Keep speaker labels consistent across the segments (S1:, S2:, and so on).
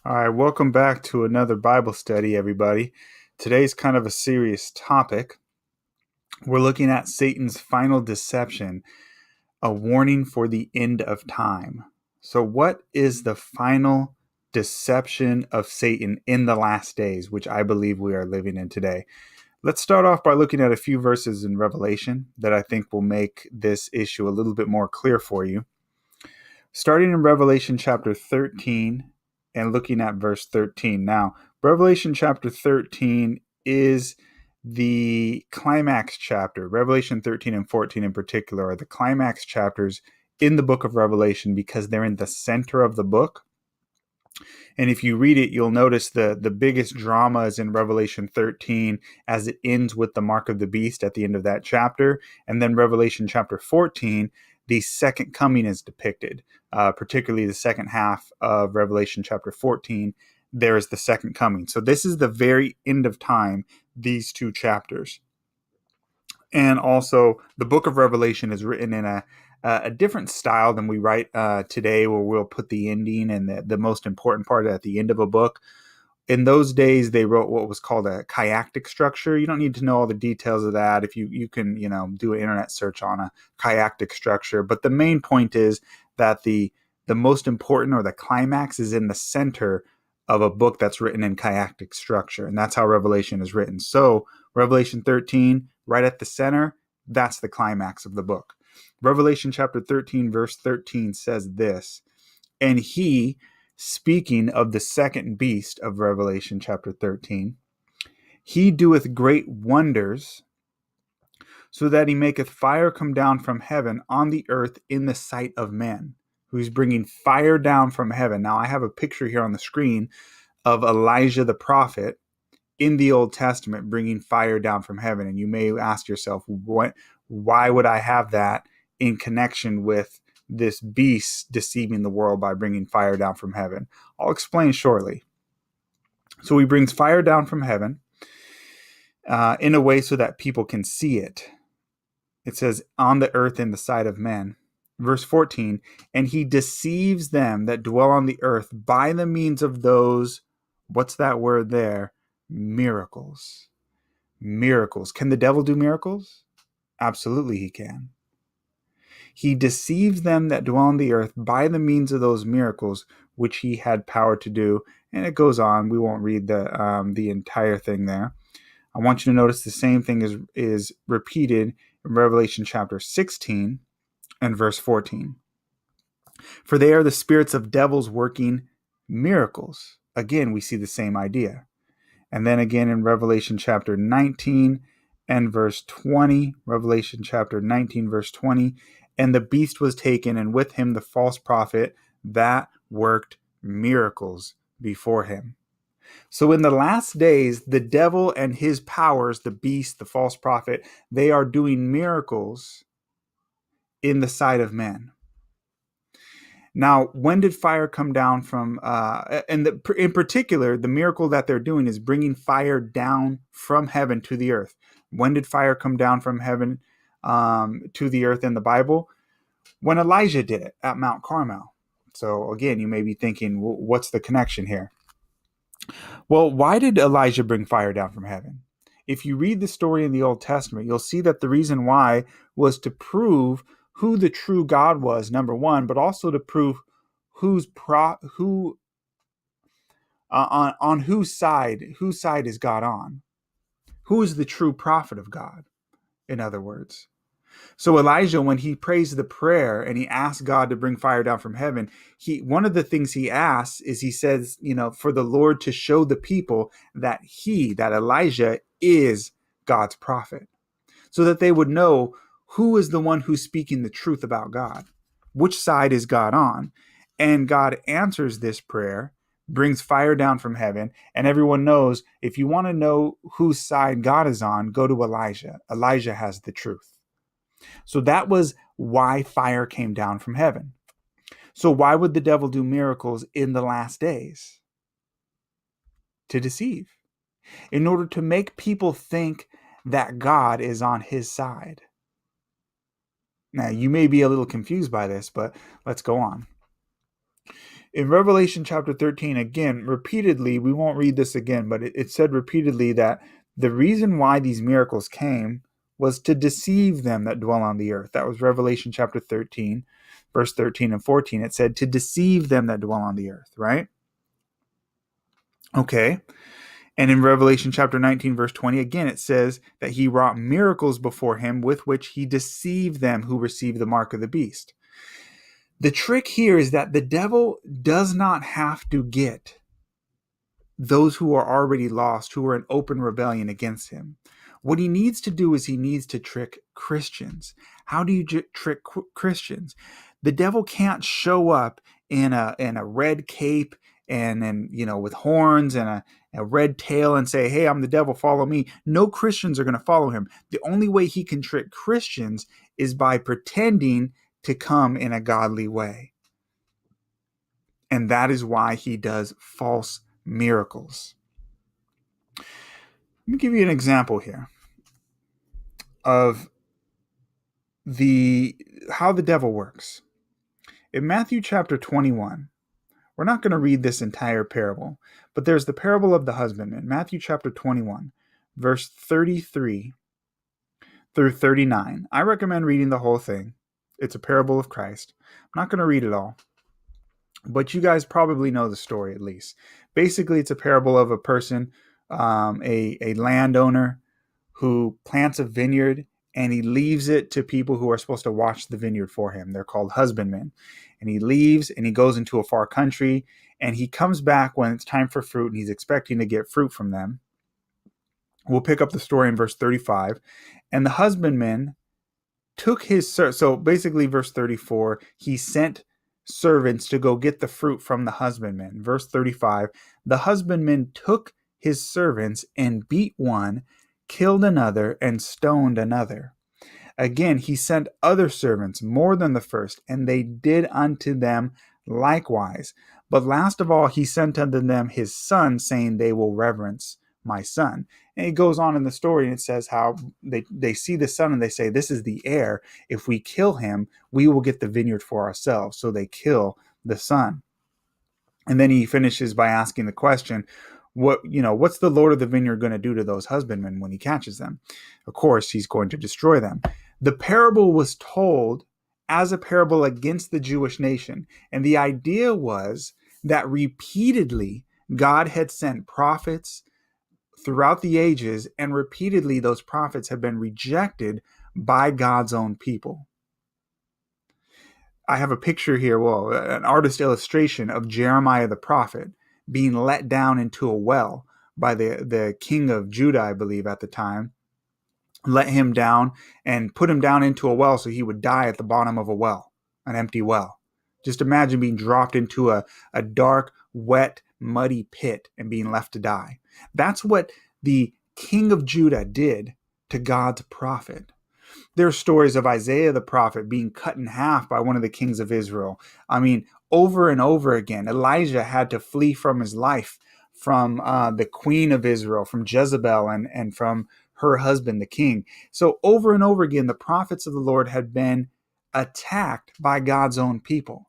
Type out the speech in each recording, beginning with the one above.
S1: All right, welcome back to another Bible study, everybody. Today's kind of a serious topic. We're looking at Satan's final deception, a warning for the end of time. So, what is the final deception of Satan in the last days, which I believe we are living in today? Let's start off by looking at a few verses in Revelation that I think will make this issue a little bit more clear for you. Starting in Revelation chapter 13 and looking at verse 13. Now, Revelation chapter 13 is the climax chapter. Revelation 13 and 14 in particular are the climax chapters in the book of Revelation because they're in the center of the book. And if you read it, you'll notice the biggest drama is in Revelation 13 as it ends with the mark of the beast at the end of that chapter. And then Revelation chapter 14, the second coming is depicted, particularly the second half of Revelation chapter 14. There is the second coming. So this is the very end of time, these two chapters. And also, the book of Revelation is written in a different style than we write today, where we'll put the ending and the most important part at the end of a book. In those days, they wrote what was called a chiastic structure. You don't need to know all the details of that. If you can, do an internet search on a chiastic structure. But the main point is that the most important, or the climax, is in the center of a book that's written in chiastic structure. And that's how Revelation is written. So Revelation 13, right at the center, that's the climax of the book. Revelation chapter 13, verse 13 says this, and he, speaking of the second beast of Revelation chapter 13, he doeth great wonders, so that he maketh fire come down from heaven on the earth in the sight of men. Who's bringing fire down from heaven. Now, I have a picture here on the screen of Elijah the prophet in the Old Testament bringing fire down from heaven. And you may ask yourself, why would I have that in connection with this beast deceiving the world by bringing fire down from heaven? I'll explain shortly. So he brings fire down from heaven in a way so that people can see it. It says, on the earth in the sight of men. Verse 14, and he deceives them that dwell on the earth by the means of those, what's that word there? Miracles. Miracles. Can the devil do miracles? Absolutely he can. He deceives them that dwell on the earth by the means of those miracles which he had power to do. And it goes on. We won't read the entire thing there. I want you to notice the same thing is repeated in Revelation chapter 16 and verse 14. For they are the spirits of devils working miracles. Again, we see the same idea. And then again in Revelation chapter 19 and verse 20, Revelation chapter 19, verse 20, and the beast was taken, and with him the false prophet that worked miracles before him. So in the last days, the devil and his powers, the beast, the false prophet, they are doing miracles in the sight of men. Now, when did fire come down from, in particular, the miracle that they're doing is bringing fire down from heaven to the earth. When did fire come down from heaven to the earth in the Bible? When Elijah did it at Mount Carmel. So again, you may be thinking, what's the connection here? Well, why did Elijah bring fire down from heaven? If you read the story in the Old Testament, you'll see that the reason why was to prove who the true God was, number one, but also to prove on whose side is God on? Who is the true prophet of God, in other words? So Elijah, when he prays the prayer and he asks God to bring fire down from heaven, one of the things he asks is, he says, for the Lord to show the people that Elijah is God's prophet, so that they would know who is the one who's speaking the truth about God. Which side is God on? And God answers this prayer, brings fire down from heaven, and everyone knows, if you want to know whose side God is on, go to Elijah. Elijah has the truth. So that was why fire came down from heaven. So why would the devil do miracles in the last days? To deceive. In order to make people think that God is on his side. Now, you may be a little confused by this, but let's go on. In Revelation chapter 13, again, repeatedly, we won't read this again, but it said repeatedly that the reason why these miracles came was to deceive them that dwell on the earth. That was Revelation chapter 13, verse 13 and 14. It said to deceive them that dwell on the earth, right? Okay. And in Revelation chapter 19, verse 20, again, it says that he wrought miracles before him with which he deceived them who received the mark of the beast. The trick here is that the devil does not have to get those who are already lost, who are in open rebellion against him. What he needs to do is he needs to trick Christians. How do you trick Christians? The devil can't show up in a red cape and with horns and a red tail and say, hey, I'm the devil, follow me. No Christians are going to follow him. The only way he can trick Christians is by pretending to come in a godly way. And that is why he does false miracles. Let me give you an example here of how the devil works. In Matthew chapter 21, we're not going to read this entire parable, but there's the parable of the husbandman. Matthew chapter 21, verse 33 through 39. I recommend reading the whole thing. It's a parable of Christ. I'm not going to read it all, but you guys probably know the story at least. Basically, it's a parable of a person, a landowner who plants a vineyard and he leaves it to people who are supposed to watch the vineyard for him. They're called husbandmen. And he leaves and he goes into a far country and he comes back when it's time for fruit and he's expecting to get fruit from them. We'll pick up the story in verse 35. And the husbandman took so basically verse 34, he sent servants to go get the fruit from the husbandman. Verse 35, the husbandman took his servants and beat one, killed another, and stoned another. Again, he sent other servants more than the first, and they did unto them likewise. But last of all, he sent unto them his son, saying, they will reverence my son. And it goes on in the story, and it says how they see the son and they say, this is the heir. If we kill him, we will get the vineyard for ourselves. So they kill the son. And then he finishes by asking the question, what's the Lord of the vineyard going to do to those husbandmen when he catches them? Of course, he's going to destroy them. The parable was told as a parable against the Jewish nation. And the idea was that repeatedly God had sent prophets throughout the ages, and repeatedly those prophets have been rejected by God's own people. I have a picture here, an artist illustration of Jeremiah the prophet being let down into a well by the king of Judah, I believe at the time, let him down and put him down into a well so he would die at the bottom of a well, an empty well. Just imagine being dropped into a dark, wet, muddy pit and being left to die. That's what the king of Judah did to God's prophet. There are stories of Isaiah the prophet being cut in half by one of the kings of Israel. I mean, over and over again, Elijah had to flee from his life from the queen of Israel, from Jezebel and from her husband, the king. So over and over again, the prophets of the Lord had been attacked by God's own people.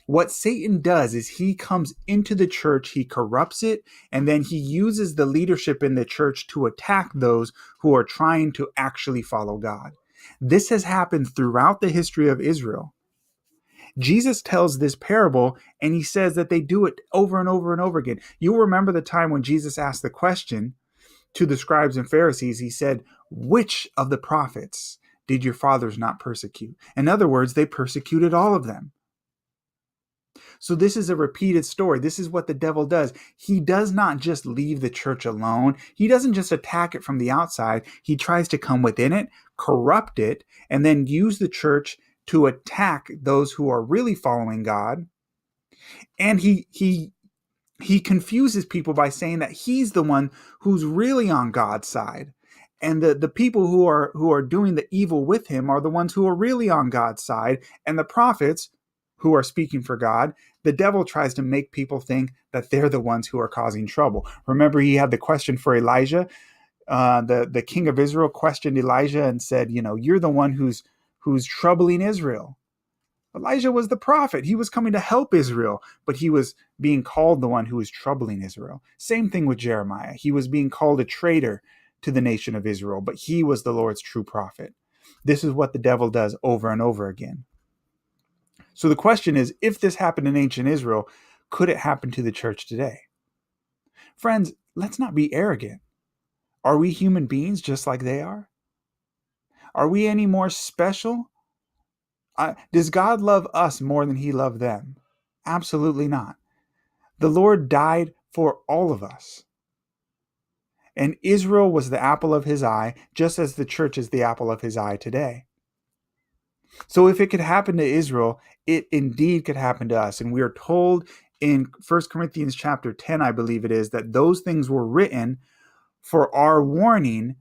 S1: What Satan does is he comes into the church, he corrupts it, and then he uses the leadership in the church to attack those who are trying to actually follow God. This has happened throughout the history of Israel. Jesus tells this parable and he says that they do it over and over and over again. You'll remember the time when Jesus asked the question to the scribes and Pharisees. He said, which of the prophets did your fathers not persecute? In other words, they persecuted all of them. So this is a repeated story. This is what the devil does. He does not just leave the church alone. He doesn't just attack it from the outside. He tries to come within it, corrupt it, and then use the church to attack those who are really following God. And he confuses people by saying that he's the one who's really on God's side. And the people who are doing the evil with him are the ones who are really on God's side. And the prophets who are speaking for God, the devil tries to make people think that they're the ones who are causing trouble. Remember, he had the question for Elijah. The king of Israel questioned Elijah and said, you're the one who's troubling Israel. Elijah was the prophet. He was coming to help Israel, but he was being called the one who was troubling Israel. Same thing with Jeremiah. He was being called a traitor to the nation of Israel, but he was the Lord's true prophet. This is what the devil does over and over again. So the question is, if this happened in ancient Israel, could it happen to the church today? Friends, let's not be arrogant. Are we human beings just like they are? Are we any more special? Does God love us more than he loved them? Absolutely not. The Lord died for all of us. And Israel was the apple of his eye, just as the church is the apple of his eye today. So if it could happen to Israel, it indeed could happen to us. And we are told in 1 Corinthians chapter 10, I believe it is, that those things were written for our warning,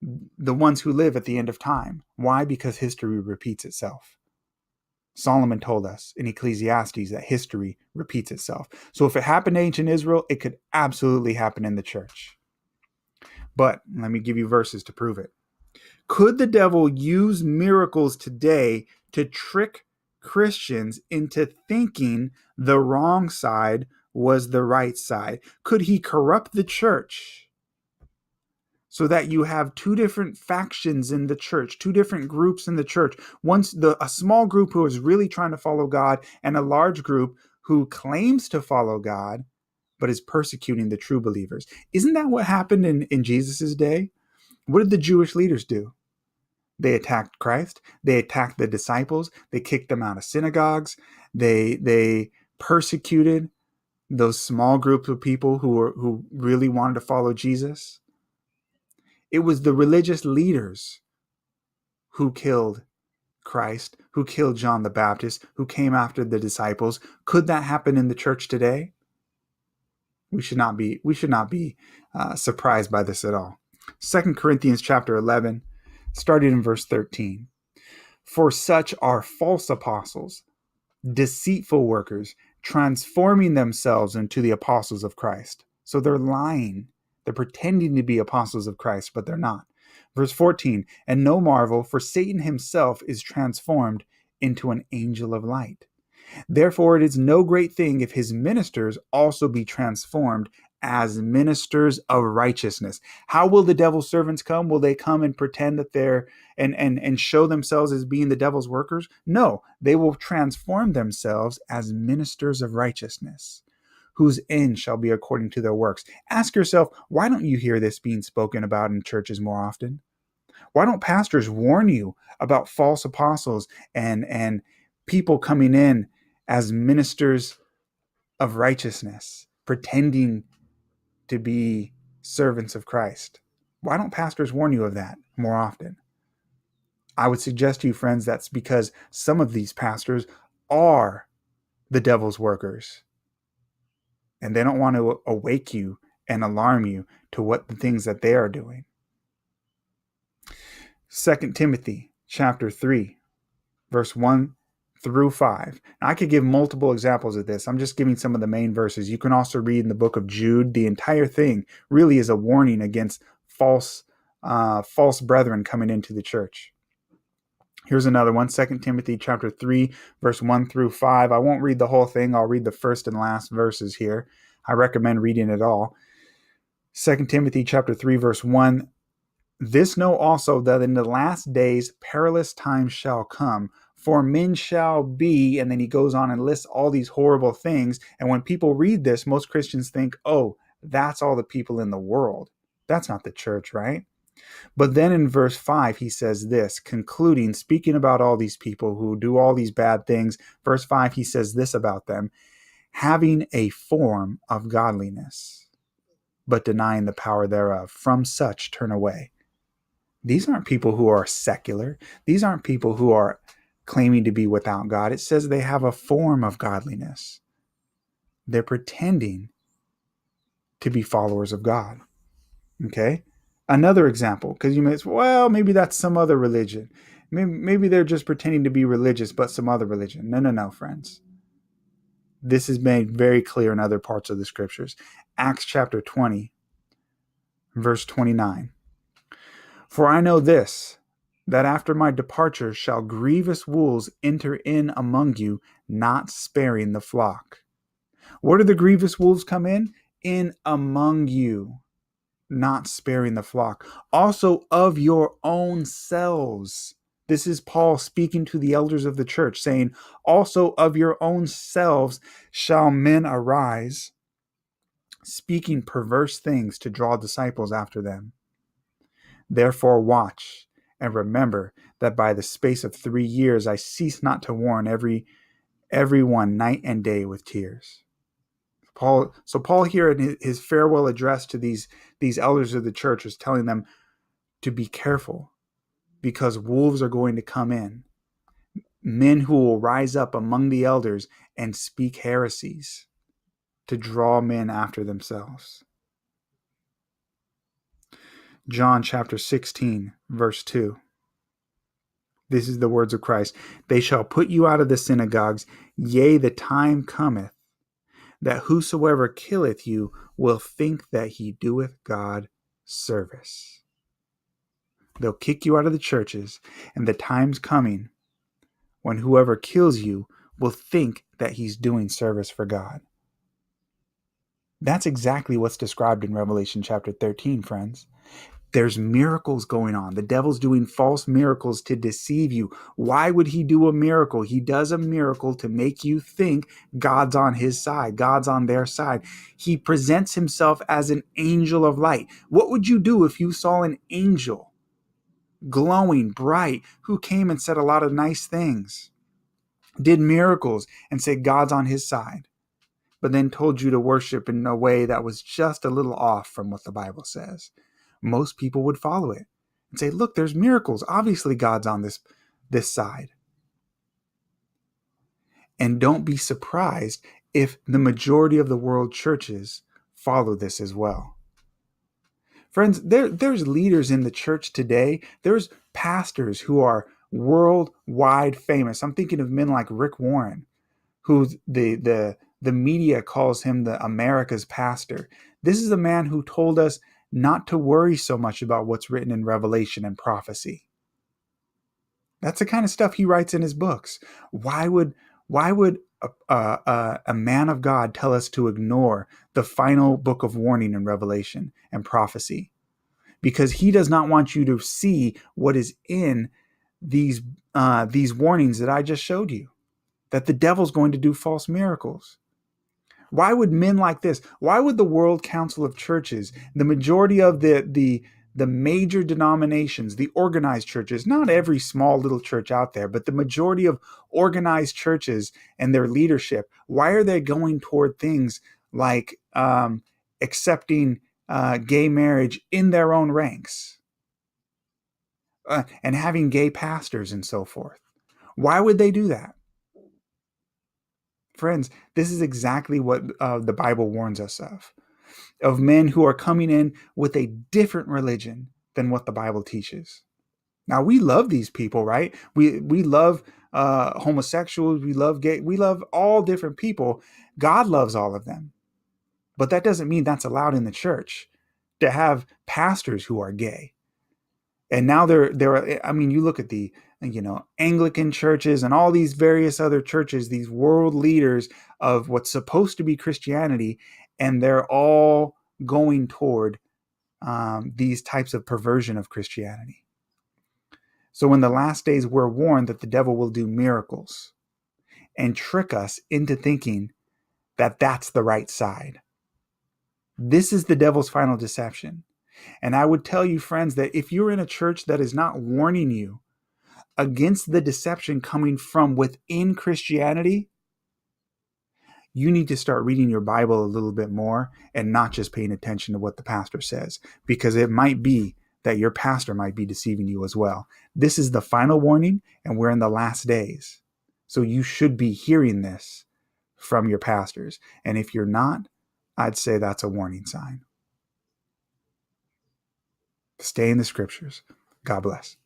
S1: the ones who live at the end of time. Why? Because history repeats itself. Solomon told us in Ecclesiastes that history repeats itself. So if it happened to ancient Israel, it could absolutely happen in the church. But let me give you verses to prove it. Could the devil use miracles today to trick Christians into thinking the wrong side was the right side? Could he corrupt the church so that you have two different factions in the church, two different groups in the church? A small group who is really trying to follow God, and a large group who claims to follow God but is persecuting the true believers. Isn't that what happened in Jesus' day? What did the Jewish leaders do? They attacked Christ. They attacked the disciples. They kicked them out of synagogues. They persecuted those small groups of people who really wanted to follow Jesus. It was the religious leaders who killed Christ, who killed John the Baptist, who came after the disciples. Could that happen in the church today? We should not be surprised by this at all. 2 Corinthians chapter 11, starting in verse 13. For such are false apostles, deceitful workers, transforming themselves into the apostles of Christ. So they're lying. They're pretending to be apostles of Christ, but they're not. Verse 14, and no marvel, for Satan himself is transformed into an angel of light. Therefore, it is no great thing if his ministers also be transformed as ministers of righteousness. How will the devil's servants come? Will they come and pretend that they're and show themselves as being the devil's workers? No, they will transform themselves as ministers of righteousness, whose end shall be according to their works. Ask yourself, why don't you hear this being spoken about in churches more often? Why don't pastors warn you about false apostles and people coming in as ministers of righteousness, pretending to be servants of Christ? Why don't pastors warn you of that more often? I would suggest to you, friends, that's because some of these pastors are the devil's workers. And they don't want to awake you and alarm you to what the things that they are doing. 2 Timothy chapter 3, verse 1 through 5. Now, I could give multiple examples of this. I'm just giving some of the main verses. You can also read in the book of Jude. The entire thing really is a warning against false brethren coming into the church. Here's another one, 2 Timothy chapter 3, verse 1 through 5. I won't read the whole thing. I'll read the first and last verses here. I recommend reading it all. 2 Timothy chapter 3, verse 1. This know also that in the last days perilous times shall come, for men shall be, and then he goes on and lists all these horrible things. And when people read this, most Christians think, oh, that's all the people in the world. That's not the church, right? But then in verse 5, he says this, concluding, speaking about all these people who do all these bad things. Verse 5, he says this about them, having a form of godliness, but denying the power thereof. From such turn away. These aren't people who are secular. These aren't people who are claiming to be without God. It says they have a form of godliness. They're pretending to be followers of God. Okay? Another example, because you may say, well, maybe that's some other religion. Maybe they're just pretending to be religious, but some other religion. No, friends. This is made very clear in other parts of the scriptures. Acts chapter 20, verse 29. For I know this, that after my departure shall grievous wolves enter in among you, not sparing the flock. Where do the grievous wolves come in? In among you, not sparing the flock. Also of your own selves. This is Paul speaking to the elders of the church, saying, also of your own selves shall men arise, speaking perverse things to draw disciples after them. Therefore watch, and remember that by the space of 3 years I cease not to warn every one night and day with tears. Paul here in his farewell address to these elders of the church is telling them to be careful, because wolves are going to come in, men who will rise up among the elders and speak heresies to draw men after themselves. John chapter 16, verse 2. This is the words of Christ. They shall put you out of the synagogues. Yea, the time cometh, that whosoever killeth you will think that he doeth God service. They'll kick you out of the churches, and the time's coming when whoever kills you will think that he's doing service for God. That's exactly what's described in Revelation chapter 13, friends. There's miracles going on. The devil's doing false miracles to deceive you. Why would he do a miracle? He does a miracle to make you think God's on his side, God's on their side. He presents himself as an angel of light. What would you do if you saw an angel, glowing, bright, who came and said a lot of nice things, did miracles, and said God's on his side, but then told you to worship in a way that was just a little off from what the Bible says? Most people would follow it and say, look, there's miracles. Obviously, God's on this side. And don't be surprised if the majority of the world churches follow this as well. Friends, there's leaders in the church today. There's pastors who are worldwide famous. I'm thinking of men like Rick Warren, who the media calls him the America's pastor. This is a man who told us not to worry so much about what's written in Revelation and prophecy. That's the kind of stuff he writes in his books. Why would a man of God tell us to ignore the final book of warning in Revelation and prophecy? Because he does not want you to see what is in these warnings that I just showed you, that the devil's going to do false miracles. Why would men like this? Why would the World Council of Churches, the majority of the major denominations, the organized churches, not every small little church out there, but the majority of organized churches and their leadership, why are they going toward things like accepting gay marriage in their own ranks and having gay pastors and so forth? Why would they do that? Friends, this is exactly what the Bible warns us of men who are coming in with a different religion than what the Bible teaches. Now, we love these people, right? We love homosexuals, we love gay, we love all different people. God loves all of them. But that doesn't mean that's allowed in the church, to have pastors who are gay. And now there are, I mean, you look at the Anglican churches and all these various other churches, these world leaders of what's supposed to be Christianity, and they're all going toward these types of perversion of Christianity. So in the last days, we're warned that the devil will do miracles and trick us into thinking that that's the right side. This is the devil's final deception. And I would tell you, friends, that if you're in a church that is not warning you against the deception coming from within Christianity, you need to start reading your Bible a little bit more and not just paying attention to what the pastor says, because it might be that your pastor might be deceiving you as well. This is the final warning, and we're in the last days. So you should be hearing this from your pastors. And if you're not, I'd say that's a warning sign. Stay in the scriptures. God bless.